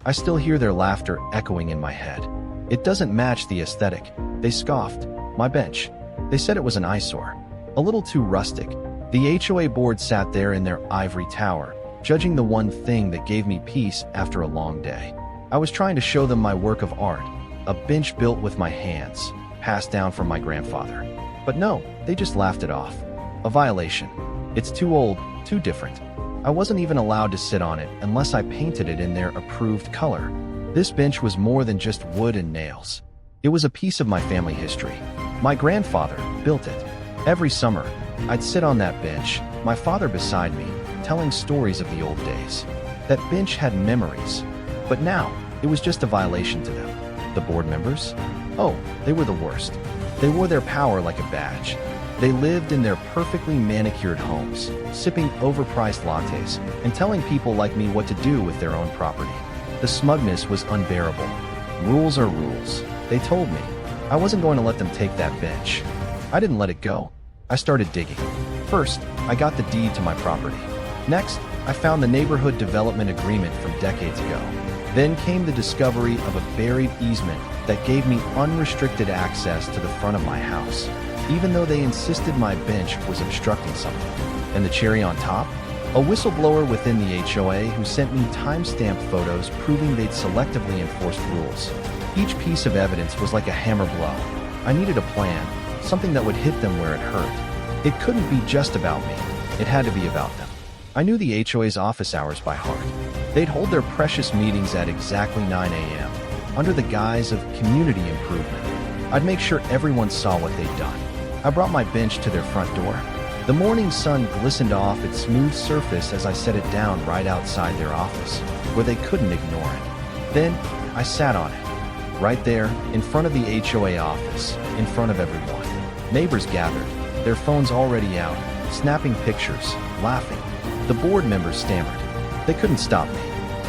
I still hear their laughter echoing in my head. It doesn't match the aesthetic. They scoffed. My bench. They said it was an eyesore. A little too rustic. The HOA board sat there in their ivory tower, judging the one thing that gave me peace after a long day. I was trying to show them my work of art, a bench built with my hands, passed down from my grandfather. But no, they just laughed it off. A violation. It's too old, too different. I wasn't even allowed to sit on it unless I painted it in their approved color. This bench was more than just wood and nails. It was a piece of my family history. My grandfather built it. Every summer, I'd sit on that bench, my father beside me, telling stories of the old days. That bench had memories. But now, it was just a violation to them. The board members? Oh, they were the worst. They wore their power like a badge. They lived in their perfectly manicured homes, sipping overpriced lattes, and telling people like me what to do with their own property. The smugness was unbearable. Rules are rules, they told me. I wasn't going to let them take that bench. I didn't let it go. I started digging. First, I got the deed to my property. Next, I found the neighborhood development agreement from decades ago. Then came the discovery of a buried easement that gave me unrestricted access to the front of my house, even though they insisted my bench was obstructing something. And the cherry on top? A whistleblower within the HOA who sent me time-stamped photos proving they'd selectively enforced rules. Each piece of evidence was like a hammer blow. I needed a plan, something that would hit them where it hurt. It couldn't be just about me. It had to be about them. I knew the HOA's office hours by heart. They'd hold their precious meetings at exactly 9 a.m., under the guise of community improvement. I'd make sure everyone saw what they'd done. I brought my bench to their front door. The morning sun glistened off its smooth surface as I set it down right outside their office, where they couldn't ignore it. Then, I sat on it. Right there, in front of the HOA office, in front of everyone. Neighbors gathered, their phones already out, snapping pictures, laughing. The board members stammered. They couldn't stop me.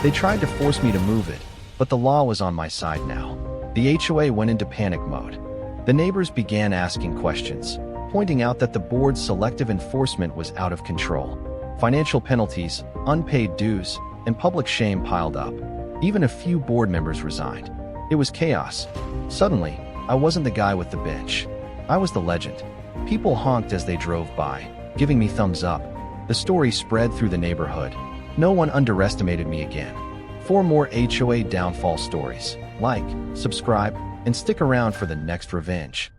They tried to force me to move it, but the law was on my side now. The HOA went into panic mode. The neighbors began asking questions, pointing out that the board's selective enforcement was out of control. Financial penalties, unpaid dues, and public shame piled up. Even a few board members resigned. It was chaos. Suddenly, I wasn't the guy with the bench. I was the legend. People honked as they drove by, giving me thumbs up. The story spread through the neighborhood. No one underestimated me again. 4 more HOA downfall stories. Like, subscribe, and stick around for the next revenge.